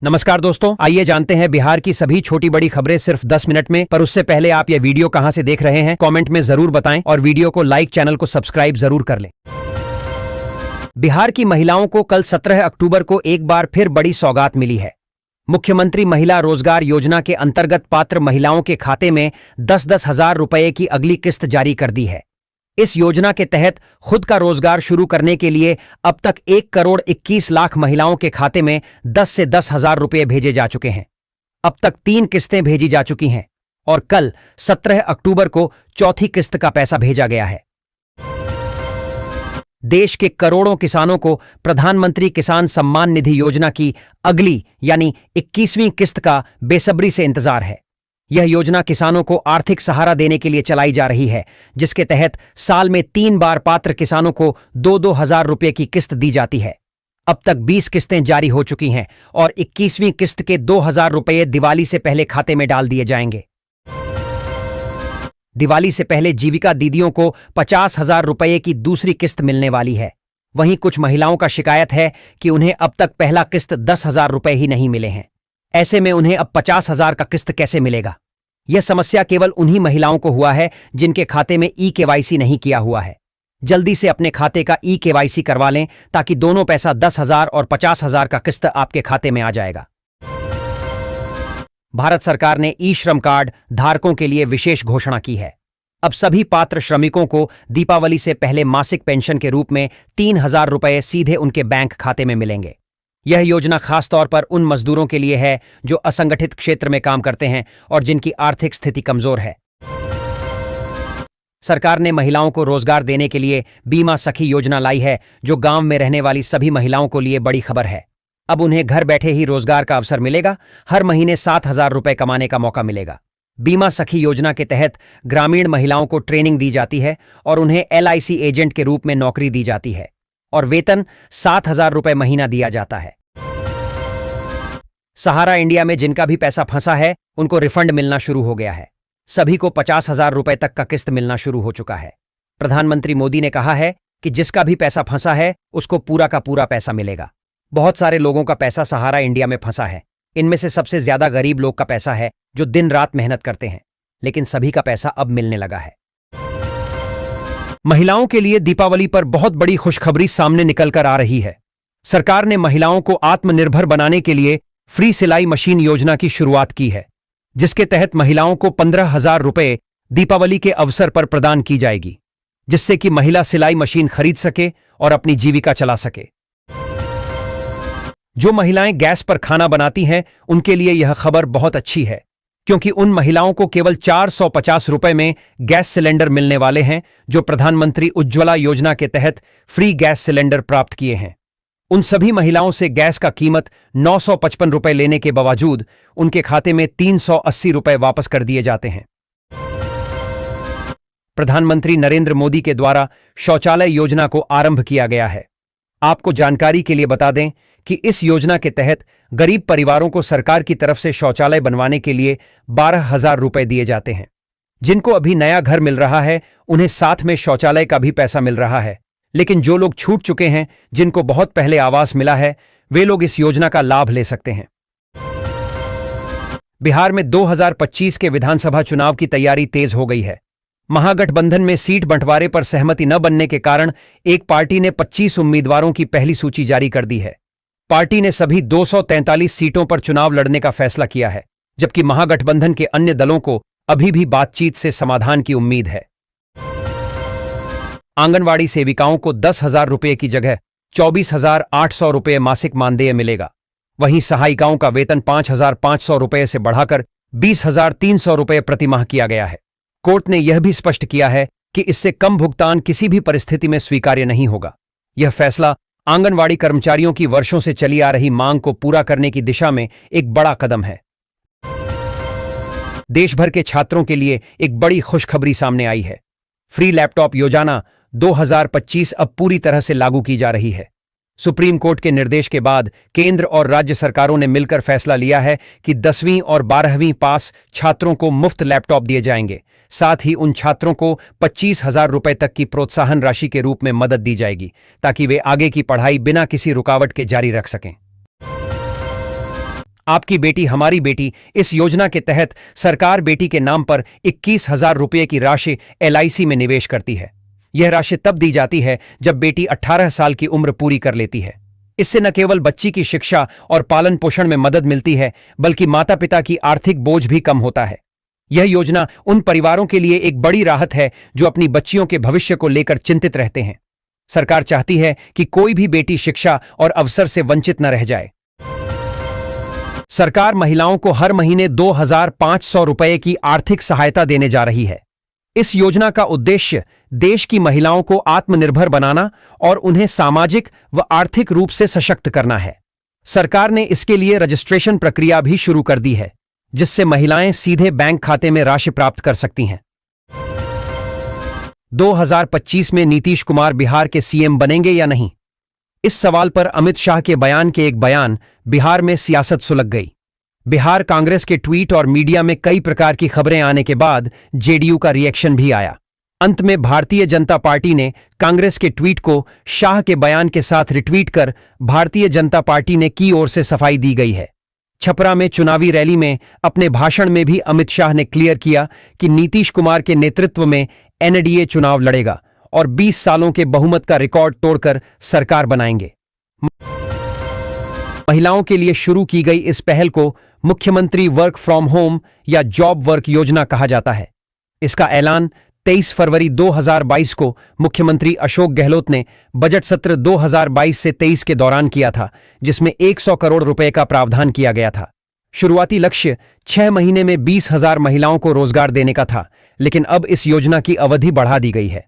नमस्कार दोस्तों, आइए जानते हैं बिहार की सभी छोटी बड़ी खबरें सिर्फ 10 मिनट में। पर उससे पहले आप ये वीडियो कहां से देख रहे हैं कमेंट में जरूर बताएं और वीडियो को लाइक, चैनल को सब्सक्राइब जरूर कर लें। बिहार की महिलाओं को कल 17 अक्टूबर को एक बार फिर बड़ी सौगात मिली है। मुख्यमंत्री महिला रोजगार योजना के अंतर्गत पात्र महिलाओं के खाते में 10-10 हजार रुपए की अगली किस्त जारी कर दी है। इस योजना के तहत खुद का रोजगार शुरू करने के लिए अब तक 1,21,00,000 महिलाओं के खाते में 10 से 10 हजार रुपये भेजे जा चुके हैं। अब तक 3 किस्तें भेजी जा चुकी हैं और कल 17 अक्टूबर को चौथी किस्त का पैसा भेजा गया है। देश के करोड़ों किसानों को प्रधानमंत्री किसान सम्मान निधि योजना की अगली यानी 21वीं किस्त का बेसब्री से इंतजार है। यह योजना किसानों को आर्थिक सहारा देने के लिए चलाई जा रही है, जिसके तहत साल में 3 बार पात्र किसानों को 2-2 हजार रुपये की किस्त दी जाती है। अब तक 20 किस्तें जारी हो चुकी हैं और 21वीं किस्त के 2 हजार रुपये दिवाली से पहले खाते में डाल दिए जाएंगे। दिवाली से पहले जीविका दीदियों को 50 हजार रुपये की दूसरी किस्त मिलने वाली है। वहीं कुछ महिलाओं का शिकायत है कि उन्हें अब तक पहला किस्त 10 हजार रुपये ही नहीं मिले हैं। ऐसे में उन्हें अब 50 हजार का किस्त कैसे मिलेगा? यह समस्या केवल उन्हीं महिलाओं को हुआ है जिनके खाते में ई-केवाईसी नहीं किया हुआ है। जल्दी से अपने खाते का ई-केवाईसी करवा लें ताकि दोनों पैसा 10 हजार और 50 हजार का किस्त आपके खाते में आ जाएगा। भारत सरकार ने ई श्रम कार्ड धारकों के लिए विशेष घोषणा की है। अब सभी पात्र श्रमिकों को दीपावली से पहले मासिक पेंशन के रूप में 3,000 रुपये सीधे उनके बैंक खाते में मिलेंगे। यह योजना खास तौर पर उन मजदूरों के लिए है जो असंगठित क्षेत्र में काम करते हैं और जिनकी आर्थिक स्थिति कमजोर है। सरकार ने महिलाओं को रोजगार देने के लिए बीमा सखी योजना लाई है, जो गांव में रहने वाली सभी महिलाओं को लिए बड़ी खबर है। अब उन्हें घर बैठे ही रोजगार का अवसर मिलेगा। हर महीने 7,000 रुपये कमाने का मौका मिलेगा। बीमा सखी योजना के तहत ग्रामीण महिलाओं को ट्रेनिंग दी जाती है और उन्हें LIC एजेंट के रूप में नौकरी दी जाती है और वेतन 7,000 रुपये महीना दिया जाता है। सहारा इंडिया में जिनका भी पैसा फंसा है उनको रिफंड मिलना शुरू हो गया है। सभी को 50 हजार रुपये तक का किस्त मिलना शुरू हो चुका है। प्रधानमंत्री मोदी ने कहा है कि जिसका भी पैसा फंसा है उसको पूरा का पूरा पैसा मिलेगा। बहुत सारे लोगों का पैसा सहारा इंडिया में फंसा है। इनमें से सबसे ज्यादा गरीब लोग का पैसा है जो दिन रात मेहनत करते हैं, लेकिन सभी का पैसा अब मिलने लगा है। महिलाओं के लिए दीपावली पर बहुत बड़ी खुशखबरी सामने निकल कर आ रही है। सरकार ने महिलाओं को आत्मनिर्भर बनाने के लिए फ्री सिलाई मशीन योजना की शुरुआत की है, जिसके तहत महिलाओं को 15,000 रुपये दीपावली के अवसर पर प्रदान की जाएगी, जिससे कि महिला सिलाई मशीन खरीद सके और अपनी जीविका चला सके। जो महिलाएं गैस पर खाना बनाती हैं उनके लिए यह खबर बहुत अच्छी है, क्योंकि उन महिलाओं को केवल 450 रुपये में गैस सिलेंडर मिलने वाले हैं, जो प्रधानमंत्री उज्ज्वला योजना के तहत फ्री गैस सिलेंडर प्राप्त किए हैं। उन सभी महिलाओं से गैस का कीमत 955 रुपये लेने के बावजूद उनके खाते में 380 रुपये वापस कर दिए जाते हैं। प्रधानमंत्री नरेंद्र मोदी के द्वारा शौचालय योजना को आरंभ किया गया है। आपको जानकारी के लिए बता दें कि इस योजना के तहत गरीब परिवारों को सरकार की तरफ से शौचालय बनवाने के लिए 12,000 रुपये दिए जाते हैं। जिनको अभी नया घर मिल रहा है उन्हें साथ में शौचालय का भी पैसा मिल रहा है, लेकिन जो लोग छूट चुके हैं, जिनको बहुत पहले आवास मिला है, वे लोग इस योजना का लाभ ले सकते हैं। बिहार में 2025 के विधानसभा चुनाव की तैयारी तेज हो गई है। महागठबंधन में सीट बंटवारे पर सहमति न बनने के कारण एक पार्टी ने 25 उम्मीदवारों की पहली सूची जारी कर दी है। पार्टी ने सभी 243 सीटों पर चुनाव लड़ने का फैसला किया है, जबकि महागठबंधन के अन्य दलों को अभी भी बातचीत से समाधान की उम्मीद है। आंगनवाड़ी सेविकाओं को 10,000 रुपये की जगह 24,800 रुपये मासिक मानदेय मिलेगा। वहीं सहायिकाओं का वेतन 5,500 रुपये से बढ़ाकर 20,300 रुपये प्रतिमाह किया गया है। कोर्ट ने यह भी स्पष्ट किया है कि इससे कम भुगतान किसी भी परिस्थिति में स्वीकार्य नहीं होगा। यह फैसला आंगनवाड़ी कर्मचारियों की वर्षों से चली आ रही मांग को पूरा करने की दिशा में एक बड़ा कदम है। देश भर के छात्रों के लिए एक बड़ी खुशखबरी सामने आई है। फ्री लैपटॉप योजना 2025 अब पूरी तरह से लागू की जा रही है। सुप्रीम कोर्ट के निर्देश के बाद केंद्र और राज्य सरकारों ने मिलकर फैसला लिया है कि 10वीं और 12वीं पास छात्रों को मुफ्त लैपटॉप दिए जाएंगे। साथ ही उन छात्रों को 25,000 रुपये तक की प्रोत्साहन राशि के रूप में मदद दी जाएगी, ताकि वे आगे की पढ़ाई बिना किसी रुकावट के जारी रख सकें। आपकी बेटी हमारी बेटी इस योजना के तहत सरकार बेटी के नाम पर 21,000 रुपये की राशि LIC में निवेश करती है। यह राशि तब दी जाती है जब बेटी 18 साल की उम्र पूरी कर लेती है। इससे न केवल बच्ची की शिक्षा और पालन पोषण में मदद मिलती है, बल्कि माता पिता की आर्थिक बोझ भी कम होता है। यह योजना उन परिवारों के लिए एक बड़ी राहत है जो अपनी बच्चियों के भविष्य को लेकर चिंतित रहते हैं। सरकार चाहती है कि कोई भी बेटी शिक्षा और अवसर से वंचित न रह जाए। सरकार महिलाओं को हर महीने 2,500 रुपये की आर्थिक सहायता देने जा रही है। इस योजना का उद्देश्य देश की महिलाओं को आत्मनिर्भर बनाना और उन्हें सामाजिक व आर्थिक रूप से सशक्त करना है। सरकार ने इसके लिए रजिस्ट्रेशन प्रक्रिया भी शुरू कर दी है, जिससे महिलाएं सीधे बैंक खाते में राशि प्राप्त कर सकती हैं। 2025 में नीतीश कुमार बिहार के CM बनेंगे या नहीं? इस सवाल पर अमित शाह के बयान के एक बयान बिहार में सियासत सुलग गई। बिहार कांग्रेस के ट्वीट और मीडिया में कई प्रकार की खबरें आने के बाद JDU का रिएक्शन भी आया। अंत में भारतीय जनता पार्टी ने कांग्रेस के ट्वीट को शाह के बयान के साथ रिट्वीट कर भारतीय जनता पार्टी ने की ओर से सफाई दी गई है। छपरा में चुनावी रैली में अपने भाषण में भी अमित शाह ने क्लियर किया कि नीतीश कुमार के नेतृत्व में NDA चुनाव लड़ेगा और 20 सालों के बहुमत का रिकॉर्ड तोड़कर सरकार बनाएंगे। महिलाओं के लिए शुरू की गई इस पहल को मुख्यमंत्री वर्क फ्रॉम होम या जॉब वर्क योजना कहा जाता है। इसका ऐलान 23 फरवरी 2022 को मुख्यमंत्री अशोक गहलोत ने बजट सत्र 2022 से 23 के दौरान किया था, जिसमें 100 करोड़ रुपए का प्रावधान किया गया था। शुरुआती लक्ष्य 6 महीने में 20,000 महिलाओं को रोजगार देने का था, लेकिन अब इस योजना की अवधि बढ़ा दी गई है।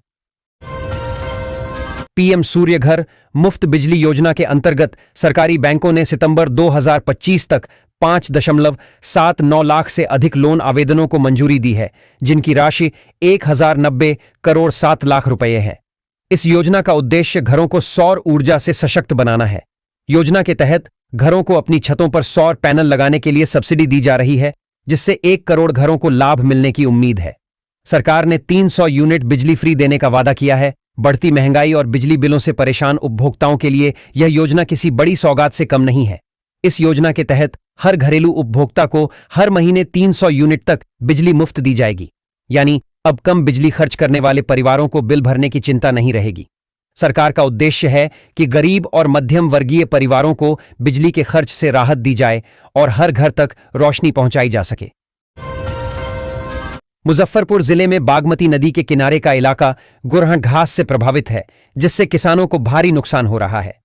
PM सूर्य घर मुफ्त बिजली योजना के अंतर्गत सरकारी बैंकों ने सितंबर 2025 तक 5.79 लाख से अधिक लोन आवेदनों को मंजूरी दी है, जिनकी राशि 1,090 करोड़ 7 लाख रुपए है। इस योजना का उद्देश्य घरों को सौर ऊर्जा से सशक्त बनाना है। योजना के तहत घरों को अपनी छतों पर सौर पैनल लगाने के लिए सब्सिडी दी जा रही है, जिससे 1 करोड़ घरों को लाभ मिलने की उम्मीद है। सरकार ने 300 यूनिट बिजली फ्री देने का वादा किया है। बढ़ती महंगाई और बिजली बिलों से परेशान उपभोक्ताओं के लिए यह योजना किसी बड़ी सौगात से कम नहीं है। इस योजना के तहत हर घरेलू उपभोक्ता को हर महीने 300 यूनिट तक बिजली मुफ्त दी जाएगी, यानी अब कम बिजली खर्च करने वाले परिवारों को बिल भरने की चिंता नहीं रहेगी। सरकार का उद्देश्य है कि गरीब और मध्यम वर्गीय परिवारों को बिजली के खर्च से राहत दी जाए और हर घर तक रोशनी पहुंचाई जा सके। मुजफ्फरपुर जिले में बागमती नदी के किनारे का इलाका गुरहण घास से प्रभावित है, जिससे किसानों को भारी नुकसान हो रहा है।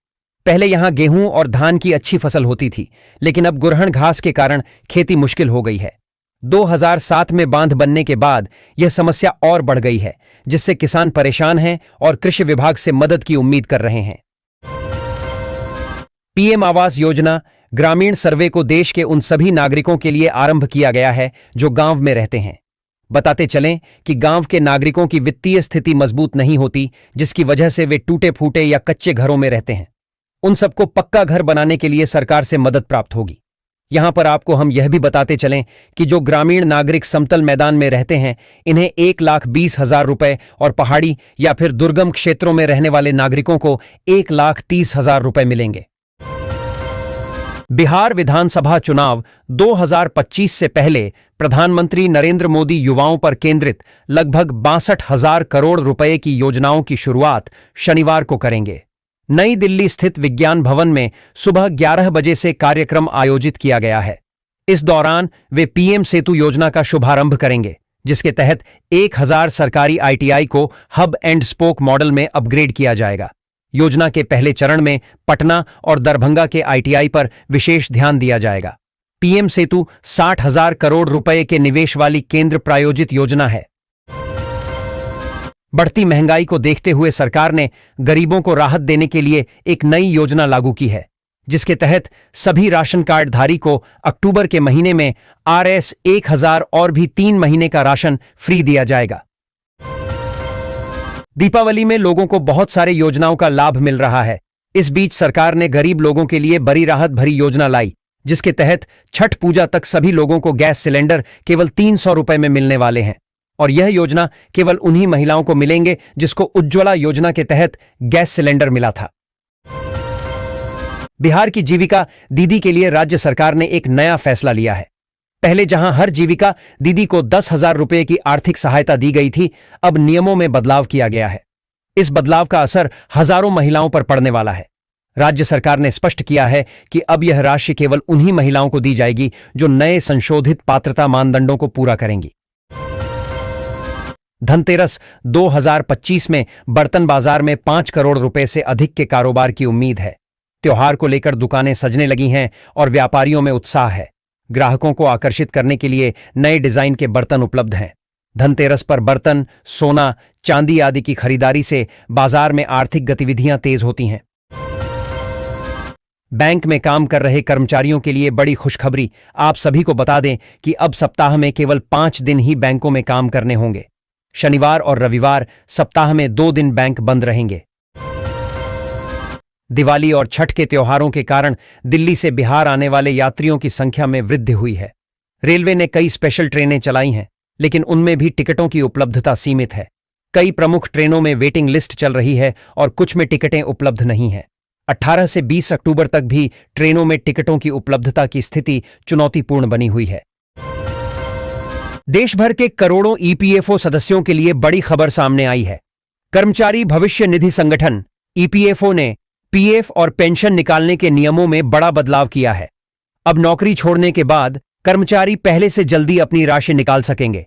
पहले यहां गेहूं और धान की अच्छी फसल होती थी, लेकिन अब गुरहण घास के कारण खेती मुश्किल हो गई है। 2007 में बांध बनने के बाद यह समस्या और बढ़ गई है, जिससे किसान परेशान हैं और कृषि विभाग से मदद की उम्मीद कर रहे हैं। PM आवास योजना ग्रामीण सर्वे को देश के उन सभी नागरिकों के लिए आरंभ किया गया है जो गांव में रहते हैं। बताते चलें कि गांव के नागरिकों की वित्तीय स्थिति मजबूत नहीं होती, जिसकी वजह से वे टूटे फूटे या कच्चे घरों में रहते हैं। उन सबको पक्का घर बनाने के लिए सरकार से मदद प्राप्त होगी। यहां पर आपको हम यह भी बताते चलें कि जो ग्रामीण नागरिक समतल मैदान में रहते हैं, इन्हें 1,20,000 रुपए और पहाड़ी या फिर दुर्गम क्षेत्रों में रहने वाले नागरिकों को 1,30,000 रुपए मिलेंगे। बिहार विधानसभा चुनाव 2025 से पहले प्रधानमंत्री नरेंद्र मोदी युवाओं पर केंद्रित लगभग 62,000 करोड़ रुपए की योजनाओं की शुरुआत शनिवार को करेंगे। नई दिल्ली स्थित विज्ञान भवन में सुबह 11 बजे से कार्यक्रम आयोजित किया गया है। इस दौरान वे PM सेतु योजना का शुभारंभ करेंगे, जिसके तहत 1,000 सरकारी ITI को हब एंड स्पोक मॉडल में अपग्रेड किया जाएगा। योजना के पहले चरण में पटना और दरभंगा के ITI पर विशेष ध्यान दिया जाएगा। PM सेतु 60,000 करोड़ रुपए के निवेश वाली केंद्र प्रायोजित योजना है। बढ़ती महंगाई को देखते हुए सरकार ने गरीबों को राहत देने के लिए एक नई योजना लागू की है, जिसके तहत सभी राशन कार्ड धारी को अक्टूबर के महीने में RS 1,000 और भी 3 महीने का राशन फ्री दिया जाएगा। दीपावली में लोगों को बहुत सारे योजनाओं का लाभ मिल रहा है। इस बीच सरकार ने गरीब लोगों के लिए बड़ी राहत भरी योजना लाई, जिसके तहत छठ पूजा तक सभी लोगों को गैस सिलेंडर केवल 300 रुपए में मिलने वाले हैं। और यह योजना केवल उन्हीं महिलाओं को मिलेंगे जिसको उज्ज्वला योजना के तहत गैस सिलेंडर मिला था। बिहार की जीविका दीदी के लिए राज्य सरकार ने एक नया फैसला लिया है। पहले जहां हर जीविका दीदी को 10,000 रुपए की आर्थिक सहायता दी गई थी, अब नियमों में बदलाव किया गया है। इस बदलाव का असर हजारों महिलाओं पर पड़ने वाला है। राज्य सरकार ने स्पष्ट किया है कि अब यह राशि केवल उन्हीं महिलाओं को दी जाएगी जो नए संशोधित पात्रता मानदंडों को पूरा करेंगी। धनतेरस 2025 में बर्तन बाजार में 5 करोड़ रुपए से अधिक के कारोबार की उम्मीद है। त्योहार को लेकर दुकानें सजने लगी हैं और व्यापारियों में उत्साह है। ग्राहकों को आकर्षित करने के लिए नए डिजाइन के बर्तन उपलब्ध हैं। धनतेरस पर बर्तन, सोना, चांदी आदि की खरीदारी से बाजार में आर्थिक गतिविधियां तेज होती हैं। बैंक में काम कर रहे कर्मचारियों के लिए बड़ी खुशखबरी। आप सभी को बता दें कि अब सप्ताह में केवल 5 दिन ही बैंकों में काम करने होंगे। शनिवार और रविवार सप्ताह में 2 दिन बैंक बंद रहेंगे। दिवाली और छठ के त्योहारों के कारण दिल्ली से बिहार आने वाले यात्रियों की संख्या में वृद्धि हुई है। रेलवे ने कई स्पेशल ट्रेनें चलाई हैं, लेकिन उनमें भी टिकटों की उपलब्धता सीमित है। कई प्रमुख ट्रेनों में वेटिंग लिस्ट चल रही है और कुछ में टिकटें उपलब्ध नहीं हैं। 18 से 20 अक्टूबर तक भी ट्रेनों में टिकटों की उपलब्धता की स्थिति चुनौतीपूर्ण बनी हुई है। देश भर के करोड़ों ईपीएफओ सदस्यों के लिए बड़ी खबर सामने आई है। कर्मचारी भविष्य निधि संगठन ईपीएफओ ने पीएफ और पेंशन निकालने के नियमों में बड़ा बदलाव किया है। अब नौकरी छोड़ने के बाद कर्मचारी पहले से जल्दी अपनी राशि निकाल सकेंगे।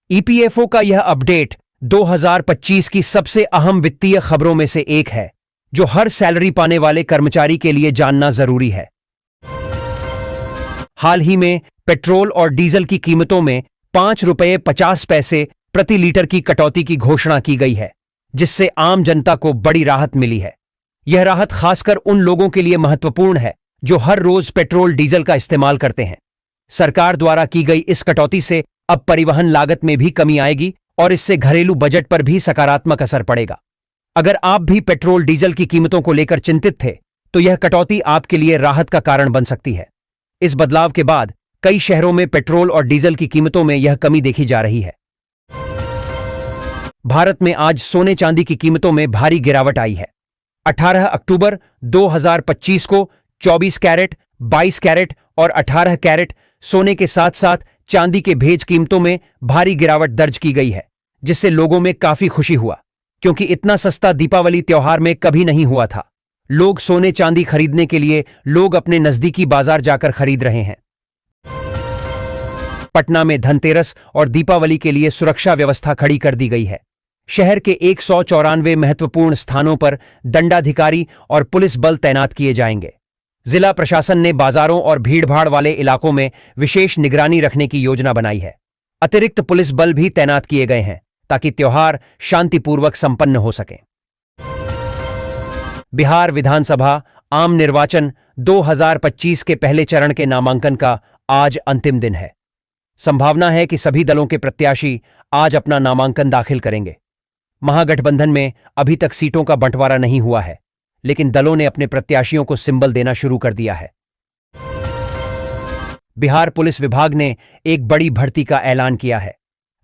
ईपीएफओ का यह अपडेट 2025 की सबसे अहम वित्तीय खबरों में से एक है, जो हर सैलरी पाने वाले कर्मचारी के लिए जानना जरूरी है। हाल ही में पेट्रोल और डीजल की कीमतों में 5 रुपये 50 पैसे प्रति लीटर की कटौती की घोषणा की गई है, जिससे आम जनता को बड़ी राहत मिली है। यह राहत खासकर उन लोगों के लिए महत्वपूर्ण है जो हर रोज पेट्रोल डीजल का इस्तेमाल करते हैं। सरकार द्वारा की गई इस कटौती से अब परिवहन लागत में भी कमी आएगी और इससे घरेलू बजट पर भी सकारात्मक असर पड़ेगा। अगर आप भी पेट्रोल डीजल की कीमतों को लेकर चिंतित थे, तो यह कटौती आपके लिए राहत का कारण बन सकती है। इस बदलाव के बाद कई शहरों में पेट्रोल और डीजल की कीमतों में यह कमी देखी जा रही है। भारत में आज सोने चांदी की कीमतों में भारी गिरावट आई है। 18 अक्टूबर 2025 को 24 कैरेट, 22 कैरेट और 18 कैरेट सोने के साथ साथ चांदी के भेज कीमतों में भारी गिरावट दर्ज की गई है, जिससे लोगों में काफी खुशी हुआ, क्योंकि इतना सस्ता दीपावली त्योहार में कभी नहीं हुआ था। लोग सोने चांदी खरीदने के लिए लोग अपने नजदीकी बाजार जाकर खरीद रहे हैं। पटना में धनतेरस और दीपावली के लिए सुरक्षा व्यवस्था खड़ी कर दी गई है। शहर के 194 महत्वपूर्ण स्थानों पर दंडाधिकारी और पुलिस बल तैनात किए जाएंगे। जिला प्रशासन ने बाजारों और भीड़भाड़ वाले इलाकों में विशेष निगरानी रखने की योजना बनाई है। अतिरिक्त पुलिस बल भी तैनात किए गए हैं ताकि त्योहार शांतिपूर्वक संपन्न हो सके। बिहार विधानसभा आम निर्वाचन 2025 के पहले चरण के नामांकन का आज अंतिम दिन है। संभावना है कि सभी दलों के प्रत्याशी आज अपना नामांकन दाखिल करेंगे। महागठबंधन में अभी तक सीटों का बंटवारा नहीं हुआ है, लेकिन दलों ने अपने प्रत्याशियों को सिंबल देना शुरू कर दिया है। बिहार पुलिस विभाग ने एक बड़ी भर्ती का ऐलान किया है।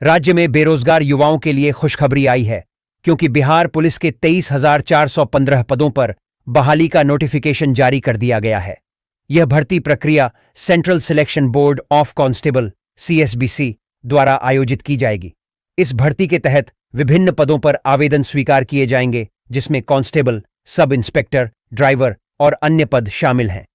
राज्य में बेरोजगार युवाओं के लिए खुशखबरी आई है, क्योंकि बिहार पुलिस के 23,415 पदों पर बहाली का नोटिफिकेशन जारी कर दिया गया है। यह भर्ती प्रक्रिया central selection board of constable (CSBC) द्वारा आयोजित की जाएगी। इस भर्ती के तहत विभिन्न पदों पर आवेदन स्वीकार किए जाएंगे, जिसमें कांस्टेबल, सब इंस्पेक्टर, ड्राइवर और अन्य पद शामिल हैं।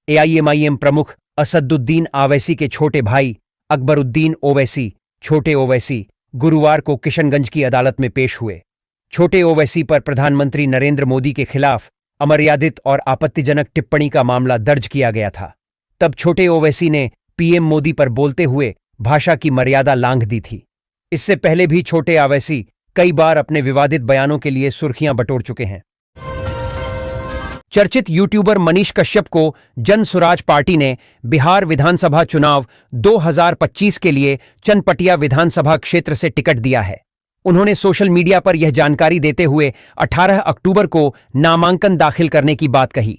AIMIM प्रमुख असदुद्दीन ओवैसी के छोटे भाई अकबरुद्दीन ओवैसी, छोटे ओवैसी, गुरुवार को किशनगंज की अदालत में पेश हुए। छोटे ओवैसी पर प्रधानमंत्री नरेंद्र मोदी के खिलाफ अमर्यादित और आपत्तिजनक टिप्पणी का मामला दर्ज किया गया था। तब छोटे ओवैसी ने PM मोदी पर बोलते हुए भाषा की मर्यादा लांघ दी थी। इससे पहले भी छोटे ओवैसी कई बार अपने विवादित बयानों के लिए सुर्खियां बटोर चुके हैं। चर्चित यूट्यूबर मनीष कश्यप को जन सुराज पार्टी ने बिहार विधानसभा चुनाव 2025 के लिए चनपटिया विधानसभा क्षेत्र से टिकट दिया है। उन्होंने सोशल मीडिया पर यह जानकारी देते हुए 18 अक्टूबर को नामांकन दाखिल करने की बात कही।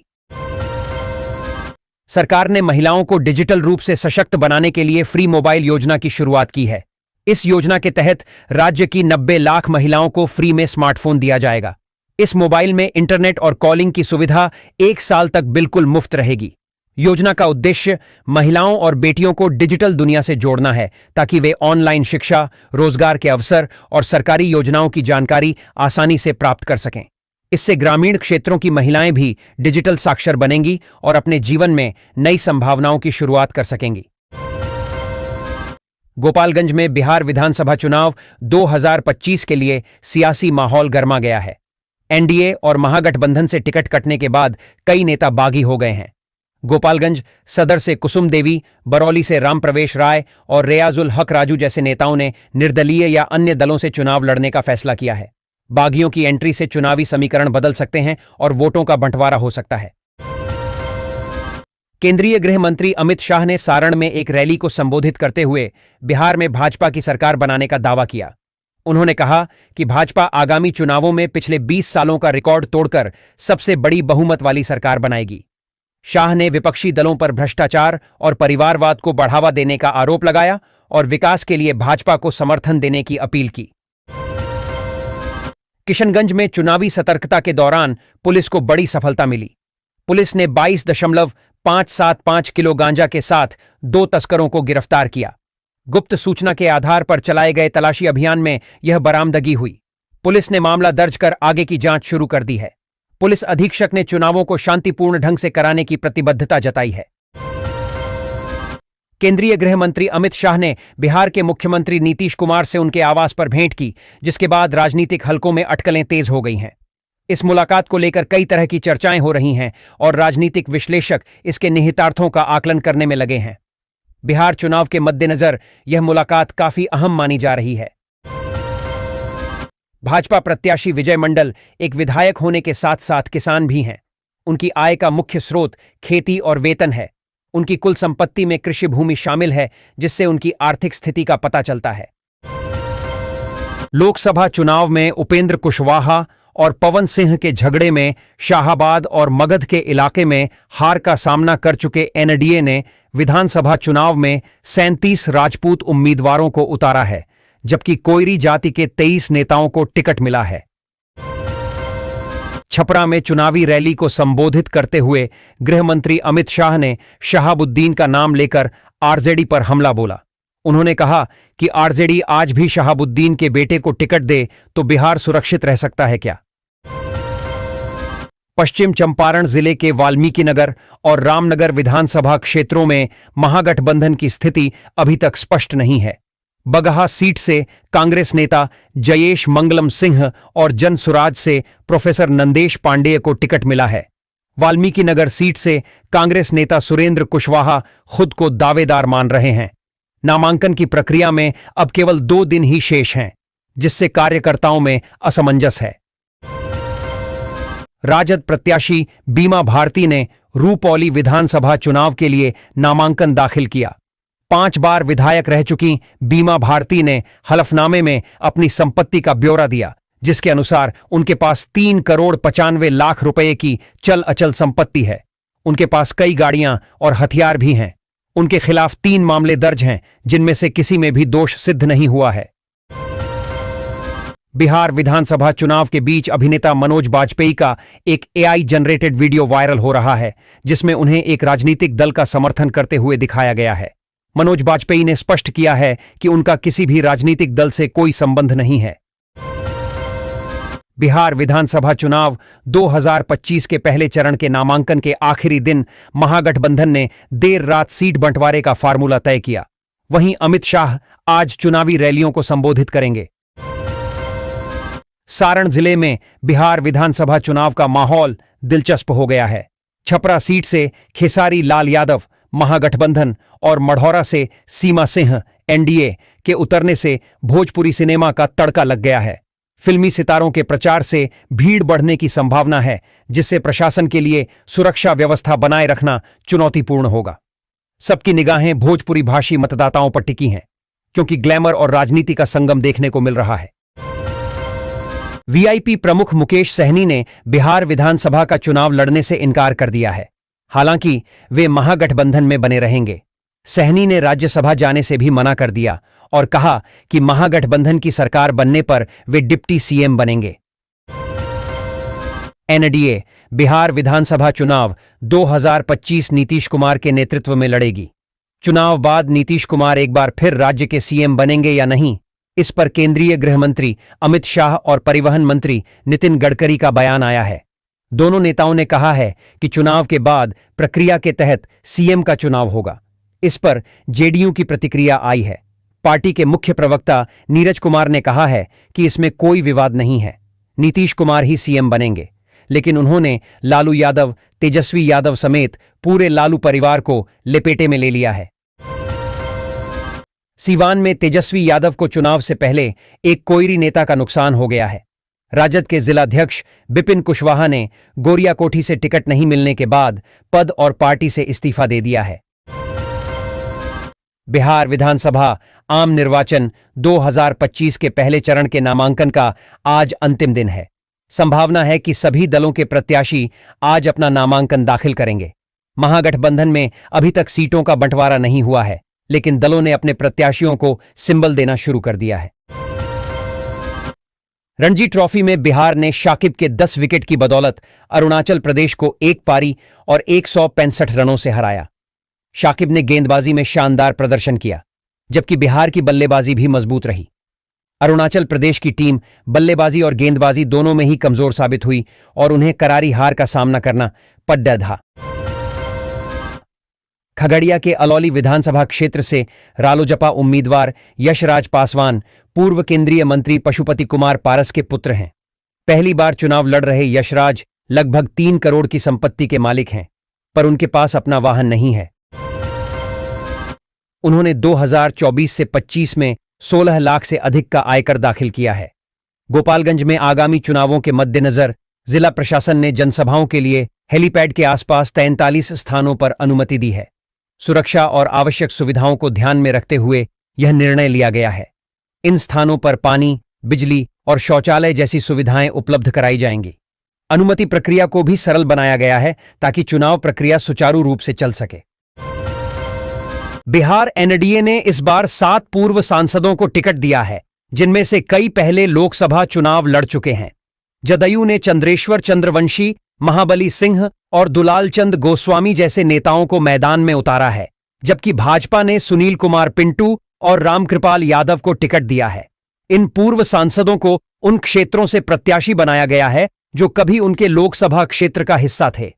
सरकार ने महिलाओं को डिजिटल रूप से सशक्त बनाने के लिए फ्री मोबाइल योजना की शुरुआत की है। इस योजना के तहत राज्य की 90 लाख महिलाओं को फ्री में स्मार्टफोन दिया जाएगा। इस मोबाइल में इंटरनेट और कॉलिंग की सुविधा 1 साल तक बिल्कुल मुफ्त रहेगी। योजना का उद्देश्य महिलाओं और बेटियों को डिजिटल दुनिया से जोड़ना है ताकि वे ऑनलाइन शिक्षा, रोजगार के अवसर और सरकारी योजनाओं की जानकारी आसानी से प्राप्त कर सकें। इससे ग्रामीण क्षेत्रों की महिलाएं भी डिजिटल साक्षर बनेंगी और अपने जीवन में नई संभावनाओं की शुरुआत कर सकेंगी। गोपालगंज में बिहार विधानसभा चुनाव 2025 के लिए सियासी माहौल गर्मा गया है। एनडीए और महागठबंधन से टिकट कटने के बाद कई नेता बागी हो गए हैं। गोपालगंज सदर से कुसुम देवी, बरौली से रामप्रवेश राय और रियाजुल हक राजू जैसे नेताओं ने निर्दलीय या अन्य दलों से चुनाव लड़ने का फैसला किया है। बागियों की एंट्री से चुनावी समीकरण बदल सकते हैं और वोटों का बंटवारा हो सकता है। केंद्रीय गृह मंत्री अमित शाह ने सारण में एक रैली को संबोधित करते हुए बिहार में भाजपा की सरकार बनाने का दावा किया। उन्होंने कहा कि भाजपा आगामी चुनावों में पिछले 20 सालों का रिकॉर्ड तोड़कर सबसे बड़ी बहुमत वाली सरकार बनाएगी। शाह ने विपक्षी दलों पर भ्रष्टाचार और परिवारवाद को बढ़ावा देने का आरोप लगाया और विकास के लिए भाजपा को समर्थन देने की अपील की। किशनगंज में चुनावी सतर्कता के दौरान पुलिस को बड़ी सफलता मिली। पुलिस ने 22.575 किलो गांजा के साथ 2 तस्करों को गिरफ्तार किया। गुप्त सूचना के आधार पर चलाए गए तलाशी अभियान में यह बरामदगी हुई। पुलिस ने मामला दर्ज कर आगे की जांच शुरू कर दी है। पुलिस अधीक्षक ने चुनावों को शांतिपूर्ण ढंग से कराने की प्रतिबद्धता जताई है। केंद्रीय गृह मंत्री अमित शाह ने बिहार के मुख्यमंत्री नीतीश कुमार से उनके आवास पर भेंट की, जिसके बाद राजनीतिक हलकों में अटकलें तेज हो गई हैं। इस मुलाकात को लेकर कई तरह की चर्चाएं हो रही हैं और राजनीतिक विश्लेषक इसके निहितार्थों का आकलन करने में लगे हैं। बिहार चुनाव के मद्देनजर यह मुलाकात काफी अहम मानी जा रही है। भाजपा प्रत्याशी विजय मंडल एक विधायक होने के साथ साथ किसान भी हैं। उनकी आय का मुख्य स्रोत खेती और वेतन है। उनकी कुल संपत्ति में कृषि भूमि शामिल है, जिससे उनकी आर्थिक स्थिति का पता चलता है। लोकसभा चुनाव में उपेंद्र कुशवाहा और पवन सिंह के झगड़े में शाहाबाद और मगध के इलाके में हार का सामना कर चुके एनडीए ने विधानसभा चुनाव में 37 राजपूत उम्मीदवारों को उतारा है, जबकि कोयरी जाति के 23 नेताओं को टिकट मिला है। छपरा में चुनावी रैली को संबोधित करते हुए गृह मंत्री अमित शाह ने शहाबुद्दीन का नाम लेकर आरजेडी पर हमला बोला। उन्होंने कहा कि आरजेडी आज भी शहाबुद्दीन के बेटे को टिकट दे तो बिहार सुरक्षित रह सकता है क्या? पश्चिम चंपारण जिले के वाल्मीकि नगर और रामनगर विधानसभा क्षेत्रों में महागठबंधन की स्थिति अभी तक स्पष्ट नहीं है। बगहा सीट से कांग्रेस नेता जयेश मंगलम सिंह और जनसुराज से प्रोफेसर नंदेश पांडेय को टिकट मिला है। वाल्मीकि नगर सीट से कांग्रेस नेता सुरेंद्र कुशवाहा खुद को दावेदार मान रहे हैं। नामांकन की प्रक्रिया में अब केवल 2 दिन ही शेष हैं, जिससे कार्यकर्ताओं में असमंजस है। राजद प्रत्याशी बीमा भारती ने रूपौली विधानसभा चुनाव के लिए नामांकन दाखिल किया। 5 बार विधायक रह चुकी बीमा भारती ने हलफनामे में अपनी संपत्ति का ब्यौरा दिया, जिसके अनुसार उनके पास 3,95,00,000 रुपए की चल अचल संपत्ति है। उनके पास कई गाड़ियां और हथियार भी हैं। उनके खिलाफ 3 मामले दर्ज हैं, जिनमें से किसी में भी दोष सिद्ध नहीं हुआ है। बिहार विधानसभा चुनाव के बीच अभिनेता मनोज बाजपेयी का एक एआई जनरेटेड वीडियो वायरल हो रहा है, जिसमें उन्हें एक राजनीतिक दल का समर्थन करते हुए दिखाया गया है। मनोज बाजपेयी ने स्पष्ट किया है कि उनका किसी भी राजनीतिक दल से कोई संबंध नहीं है। बिहार विधानसभा चुनाव 2025 के पहले चरण के नामांकन के आखिरी दिन महागठबंधन ने देर रात सीट बंटवारे का फार्मूला तय किया। वहीं अमित शाह आज चुनावी रैलियों को संबोधित करेंगे। सारण जिले में बिहार विधानसभा चुनाव का माहौल दिलचस्प हो गया है। छपरा सीट से खेसारी लाल यादव महागठबंधन और मढ़ौरा से सीमा सिंह एनडीए के उतरने से भोजपुरी सिनेमा का तड़का लग गया है। फिल्मी सितारों के प्रचार से भीड़ बढ़ने की संभावना है, जिससे प्रशासन के लिए सुरक्षा व्यवस्था बनाए रखना चुनौतीपूर्ण होगा। सबकी निगाहें भोजपुरी भाषी मतदाताओं पर टिकी हैं, क्योंकि ग्लैमर और राजनीति का संगम देखने को मिल रहा है। वीआईपी प्रमुख मुकेश सहनी ने बिहार विधानसभा का चुनाव लड़ने से इनकार कर दिया है। हालांकि वे महागठबंधन में बने रहेंगे। सहनी ने राज्यसभा जाने से भी मना कर दिया और कहा कि महागठबंधन की सरकार बनने पर वे डिप्टी सीएम बनेंगे। एनडीए बिहार विधानसभा चुनाव 2025 नीतीश कुमार के नेतृत्व में लड़ेगी। चुनाव बाद नीतीश कुमार एक बार फिर राज्य के सीएम बनेंगे या नहीं, इस पर केंद्रीय गृह मंत्री अमित शाह और परिवहन मंत्री नितिन गडकरी का बयान आया है। दोनों नेताओं ने कहा है कि चुनाव के बाद प्रक्रिया के तहत सीएम का चुनाव होगा। इस पर जेडीयू की प्रतिक्रिया आई है। पार्टी के मुख्य प्रवक्ता नीरज कुमार ने कहा है कि इसमें कोई विवाद नहीं है, नीतीश कुमार ही सीएम बनेंगे, लेकिन उन्होंने लालू यादव, तेजस्वी यादव समेत पूरे लालू परिवार को लपेटे में ले लिया है। सीवान में तेजस्वी यादव को चुनाव से पहले एक कोयरी नेता का नुकसान हो गया है। राजद के जिलाध्यक्ष बिपिन कुशवाहा ने गोरियाकोठी से टिकट नहीं मिलने के बाद पद और पार्टी से इस्तीफा दे दिया है। बिहार विधानसभा आम निर्वाचन 2025 के पहले चरण के नामांकन का आज अंतिम दिन है। संभावना है कि सभी दलों के प्रत्याशी आज अपना नामांकन दाखिल करेंगे। महागठबंधन में अभी तक सीटों का बंटवारा नहीं हुआ है, लेकिन दलों ने अपने प्रत्याशियों को सिंबल देना शुरू कर दिया है। रणजी ट्रॉफी में बिहार ने शाकिब के 10 विकेट की बदौलत अरुणाचल प्रदेश को एक पारी और 165 रनों से हराया। शाकिब ने गेंदबाजी में शानदार प्रदर्शन किया, जबकि बिहार की बल्लेबाजी भी मजबूत रही। अरुणाचल प्रदेश की टीम बल्लेबाजी और गेंदबाजी दोनों में ही कमजोर साबित हुई और उन्हें करारी हार का सामना करना पड़ था। खगड़िया के अलौली विधानसभा क्षेत्र से रालोजपा उम्मीदवार यशराज पासवान पूर्व केंद्रीय मंत्री पशुपति कुमार पारस के पुत्र हैं। पहली बार चुनाव लड़ रहे यशराज लगभग 3 करोड़ की संपत्ति के मालिक हैं, पर उनके पास अपना वाहन नहीं है। उन्होंने 2024 से 25 में 16 लाख से अधिक का आयकर दाखिल किया है। गोपालगंज में आगामी चुनावों के मद्देनजर जिला प्रशासन ने जनसभाओं के लिए हेलीपैड के आसपास 43 स्थानों पर अनुमति दी है। सुरक्षा और आवश्यक सुविधाओं को ध्यान में रखते हुए यह निर्णय लिया गया है। इन स्थानों पर पानी, बिजली और शौचालय जैसी सुविधाएं उपलब्ध कराई जाएंगी। अनुमति प्रक्रिया को भी सरल बनाया गया है ताकि चुनाव प्रक्रिया सुचारू रूप से चल सके। बिहार एनडीए ने इस बार 7 पूर्व सांसदों को टिकट दिया है, जिनमें से कई पहले लोकसभा चुनाव लड़ चुके हैं। जदयू ने चंद्रेश्वर चंद्रवंशी, महाबली सिंह और दुलाल चंद गोस्वामी जैसे नेताओं को मैदान में उतारा है, जबकि भाजपा ने सुनील कुमार पिंटू और रामकृपाल यादव को टिकट दिया है। इन पूर्व सांसदों को उन क्षेत्रों से प्रत्याशी बनाया गया है जो कभी उनके लोकसभा क्षेत्र का हिस्सा थे।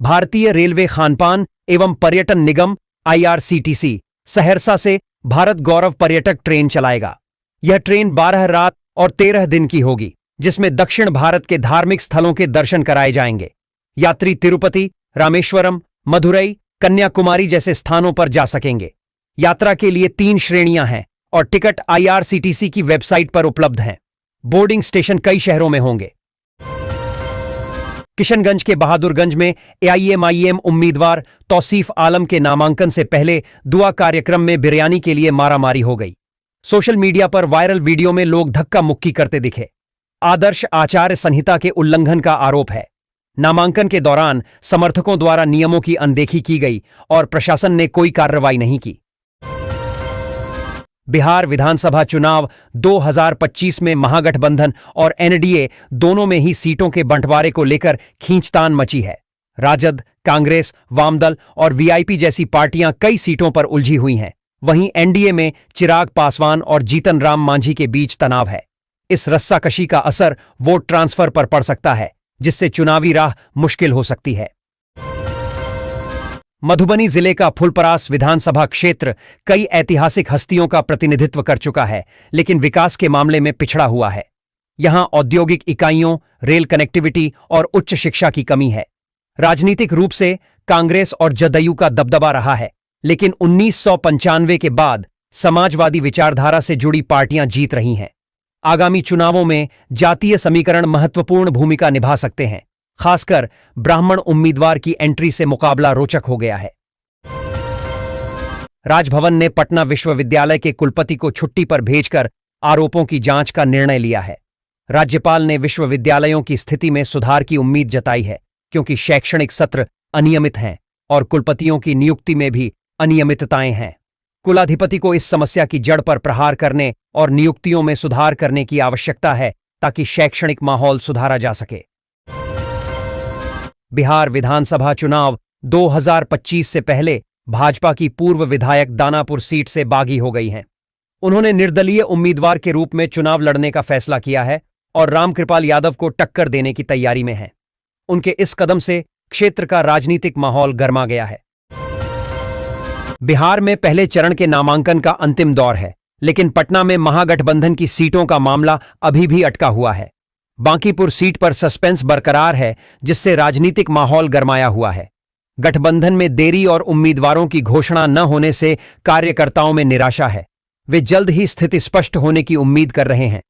भारतीय रेलवे खानपान एवं पर्यटन निगम IRCTC सहरसा से भारत गौरव पर्यटक ट्रेन चलाएगा। यह ट्रेन 12 रात और 13 दिन की होगी, जिसमें दक्षिण भारत के धार्मिक स्थलों के दर्शन कराए जाएंगे। यात्री तिरुपति, रामेश्वरम, मदुरई, कन्याकुमारी जैसे स्थानों पर जा सकेंगे। यात्रा के लिए 3 श्रेणियां हैं और टिकट IRCTC की वेबसाइट पर उपलब्ध हैं। बोर्डिंग स्टेशन कई शहरों में होंगे। किशनगंज के बहादुरगंज में AIMIM उम्मीदवार तौसीफ आलम के नामांकन से पहले दुआ कार्यक्रम में बिरयानी के लिए मारामारी हो गई। सोशल मीडिया पर वायरल वीडियो में लोग धक्का मुक्की करते दिखे। आदर्श आचार संहिता के उल्लंघन का आरोप है। नामांकन के दौरान समर्थकों द्वारा नियमों की अनदेखी की गई और प्रशासन ने कोई कार्रवाई नहीं की। बिहार विधानसभा चुनाव 2025 में महागठबंधन और एनडीए दोनों में ही सीटों के बंटवारे को लेकर खींचतान मची है। राजद, कांग्रेस, वामदल और वीआईपी जैसी पार्टियां कई सीटों पर उलझी हुई हैं। वहीं एनडीए में चिराग पासवान और जीतन राम मांझी के बीच तनाव है। इस रस्साकशी का असर वोट ट्रांसफर पर पड़ सकता है, जिससे चुनावी राह मुश्किल हो सकती है। मधुबनी जिले का फुलपरास विधानसभा क्षेत्र कई ऐतिहासिक हस्तियों का प्रतिनिधित्व कर चुका है, लेकिन विकास के मामले में पिछड़ा हुआ है। यहां औद्योगिक इकाइयों, रेल कनेक्टिविटी और उच्च शिक्षा की कमी है। राजनीतिक रूप से कांग्रेस और जदयू का दबदबा रहा है, लेकिन 1995 के बाद समाजवादी विचारधारा से जुड़ी पार्टियां जीत रही हैं। आगामी चुनावों में जातीय समीकरण महत्वपूर्ण भूमिका निभा सकते हैं। खासकर ब्राह्मण उम्मीदवार की एंट्री से मुकाबला रोचक हो गया है। राजभवन ने पटना विश्वविद्यालय के कुलपति को छुट्टी पर भेजकर आरोपों की जांच का निर्णय लिया है। राज्यपाल ने विश्वविद्यालयों की स्थिति में सुधार की उम्मीद जताई है, क्योंकि शैक्षणिक सत्र अनियमित हैं और कुलपतियों की नियुक्ति में भी अनियमितताएं हैं। कुलाधिपति को इस समस्या की जड़ पर प्रहार करने और नियुक्तियों में सुधार करने की आवश्यकता है, ताकि शैक्षणिक माहौल सुधारा जा सके। बिहार विधानसभा चुनाव 2025 से पहले भाजपा की पूर्व विधायक दानापुर सीट से बागी हो गई हैं। उन्होंने निर्दलीय उम्मीदवार के रूप में चुनाव लड़ने का फैसला किया है और रामकृपाल यादव को टक्कर देने की तैयारी में हैं। उनके इस कदम से क्षेत्र का राजनीतिक माहौल गर्मा गया है। बिहार में पहले चरण के नामांकन का अंतिम दौर है, लेकिन पटना में महागठबंधन की सीटों का मामला अभी भी अटका हुआ है। बांकीपुर सीट पर सस्पेंस बरकरार है, जिससे राजनीतिक माहौल गरमाया हुआ है। गठबंधन में देरी और उम्मीदवारों की घोषणा न होने से कार्यकर्ताओं में निराशा है। वे जल्द ही स्थिति स्पष्ट होने की उम्मीद कर रहे हैं।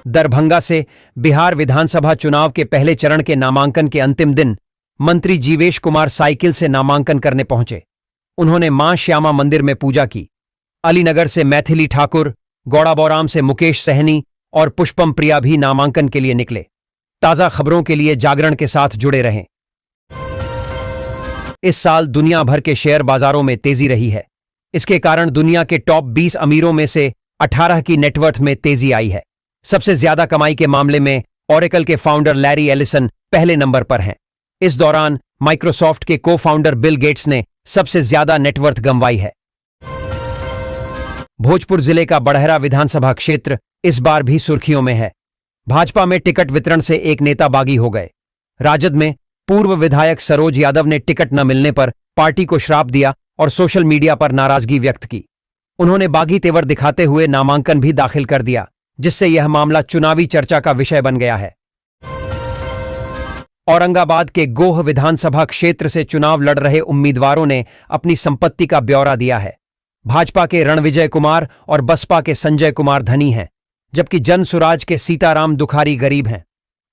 दरभंगा से बिहार विधानसभा चुनाव के पहले चरण के नामांकन के अंतिम दिन मंत्री जीवेश कुमार साइकिल से नामांकन करने पहुंचे। उन्होंने मां श्यामा मंदिर में पूजा की। अलीनगर से मैथिली ठाकुर, गौड़ाबौराम से मुकेश सहनी और पुष्पम प्रिया भी नामांकन के लिए निकले। ताजा खबरों के लिए जागरण के साथ जुड़े रहें। इस साल दुनिया भर के शेयर बाजारों में तेजी रही है। इसके कारण दुनिया के टॉप 20 अमीरों में से 18 की नेटवर्थ में तेजी आई है। सबसे ज्यादा कमाई के मामले में ओरेकल के फाउंडर लैरी एलिसन पहले नंबर पर हैं। इस दौरान माइक्रोसॉफ्ट के को फाउंडर बिल गेट्स ने सबसे ज्यादा नेटवर्थ गंवाई है। भोजपुर जिले का बड़हरा विधानसभा क्षेत्र इस बार भी सुर्खियों में है। भाजपा में टिकट वितरण से एक नेता बागी हो गए। राजद में पूर्व विधायक सरोज यादव ने टिकट न मिलने पर पार्टी को श्राप दिया और सोशल मीडिया पर नाराजगी व्यक्त की। उन्होंने बागी तेवर दिखाते हुए नामांकन भी दाखिल कर दिया, जिससे यह मामला चुनावी चर्चा का विषय बन गया है। औरंगाबाद के गोह विधानसभा क्षेत्र से चुनाव लड़ रहे उम्मीदवारों ने अपनी संपत्ति का ब्यौरा दिया है। भाजपा के रणविजय कुमार और बसपा के संजय कुमार धनी हैं, जबकि जनसुराज के सीताराम दुखारी गरीब हैं।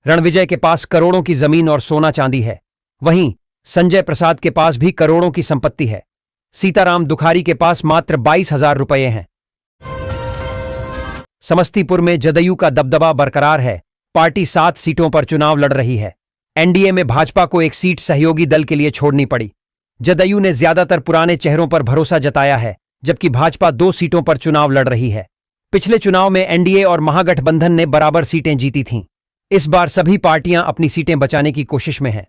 रणविजय के पास करोड़ों की जमीन और सोना चांदी है, वहीं संजय प्रसाद के पास भी करोड़ों की संपत्ति है। सीताराम दुखारी के पास मात्र 22,000 रुपये हैं। समस्तीपुर में जदयू का दबदबा बरकरार है। पार्टी 7 सीटों पर चुनाव लड़ रही है। एनडीए में भाजपा को एक सीट सहयोगी दल के लिए छोड़नी पड़ी। जदयू ने ज्यादातर पुराने चेहरों पर भरोसा जताया है, जबकि भाजपा 2 सीटों पर चुनाव लड़ रही है। पिछले चुनाव में एनडीए और महागठबंधन ने बराबर सीटें जीती थीं। इस बार सभी पार्टियां अपनी सीटें बचाने की कोशिश में हैं।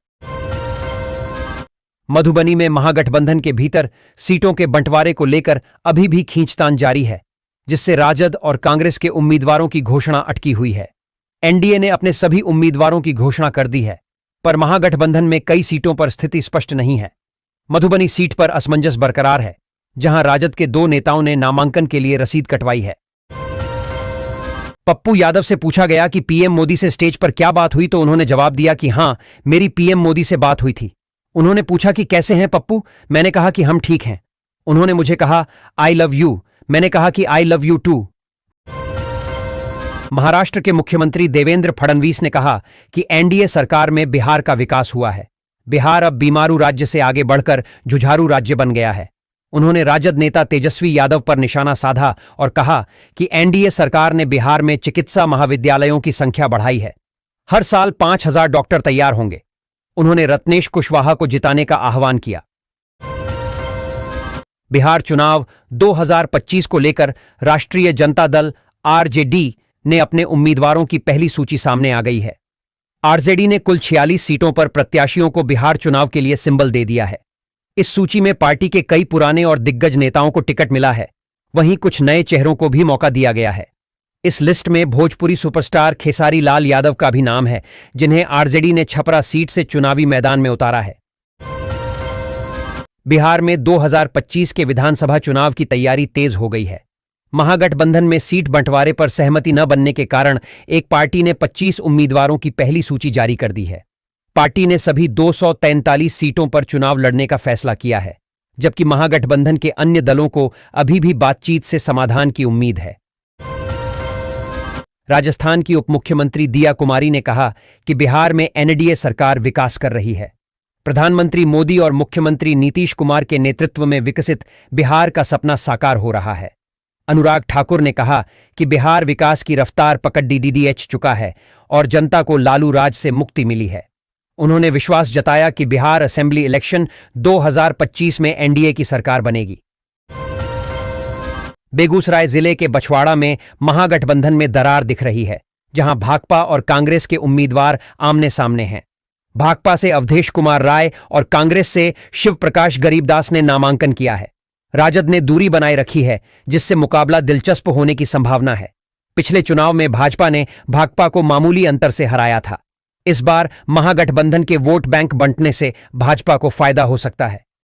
मधुबनी में महागठबंधन के भीतर सीटों के बंटवारे को लेकर अभी भी खींचतान जारी है, जिससे राजद और कांग्रेस के उम्मीदवारों की घोषणा अटकी हुई है। एनडीए ने अपने सभी उम्मीदवारों की घोषणा कर दी है, पर महागठबंधन में कई सीटों पर स्थिति स्पष्ट नहीं है। मधुबनी सीट पर असमंजस बरकरार है, जहां राजद के 2 नेताओं ने नामांकन के लिए रसीद कटवाई है। पप्पू यादव से पूछा गया कि पीएम मोदी से स्टेज पर क्या बात हुई, तो उन्होंने जवाब दिया कि हां, मेरी पीएम मोदी से बात हुई थी। उन्होंने पूछा कि कैसे हैं पप्पू, मैंने कहा कि हम ठीक हैं। उन्होंने मुझे कहा आई लव यू, मैंने कहा कि I love you too. Maharashtra के मुख्यमंत्री देवेंद्र फडणवीस ने कहा कि एनडीए सरकार में बिहार का विकास हुआ है। बिहार अब बीमारू राज्य से आगे बढ़कर जुझारू राज्य बन गया है। उन्होंने राजद नेता तेजस्वी यादव पर निशाना साधा और कहा कि एनडीए सरकार ने बिहार में चिकित्सा महाविद्यालयों की संख्या बढ़ाई है। हर साल 5,000 डॉक्टर तैयार होंगे। उन्होंने रत्नेश कुशवाहा को जिताने का आह्वान किया। बिहार चुनाव 2025 को लेकर राष्ट्रीय जनता दल आरजेडी ने अपने उम्मीदवारों की पहली सूची सामने आ गई है। आरजेडी ने कुल 46 सीटों पर प्रत्याशियों को बिहार चुनाव के लिए सिंबल दे दिया है। इस सूची में पार्टी के कई पुराने और दिग्गज नेताओं को टिकट मिला है, वहीं कुछ नए चेहरों को भी मौका दिया गया है। इस लिस्ट में भोजपुरी सुपरस्टार खेसारी लाल यादव का भी नाम है, जिन्हें आरजेडी ने छपरा सीट से चुनावी मैदान में उतारा है। बिहार में 2025 के विधानसभा चुनाव की तैयारी तेज हो गई है। महागठबंधन में सीट बंटवारे पर सहमति न बनने के कारण एक पार्टी ने 25 उम्मीदवारों की पहली सूची जारी कर दी है। पार्टी ने सभी 243 सीटों पर चुनाव लड़ने का फैसला किया है, जबकि महागठबंधन के अन्य दलों को अभी भी बातचीत से समाधान की उम्मीद है। राजस्थान की उपमुख्यमंत्री दिया कुमारी ने कहा कि बिहार में एनडीए सरकार विकास कर रही है। प्रधानमंत्री मोदी और मुख्यमंत्री नीतीश कुमार के नेतृत्व में विकसित बिहार का सपना साकार हो रहा है। अनुराग ठाकुर ने कहा कि बिहार विकास की रफ्तार पकड़ डीडीएच चुका है और जनता को लालू राज से मुक्ति मिली है। उन्होंने विश्वास जताया कि बिहार असेंबली इलेक्शन 2025 में एनडीए की सरकार बनेगी। बेगूसराय जिले के बछवाड़ा में महागठबंधन में दरार दिख रही है, जहां भाकपा और कांग्रेस के उम्मीदवार आमने सामने हैं। भाकपा से अवधेश कुमार राय और कांग्रेस से शिव प्रकाश गरीबदास ने नामांकन किया है। राजद ने दूरी बनाए रखी है, जिससे मुकाबला दिलचस्प होने की संभावना है। पिछले चुनाव में भाजपा ने भाकपा को मामूली अंतर से हराया था। इस बार महागठबंधन के वोट बैंक बंटने से भाजपा को फायदा हो सकता है।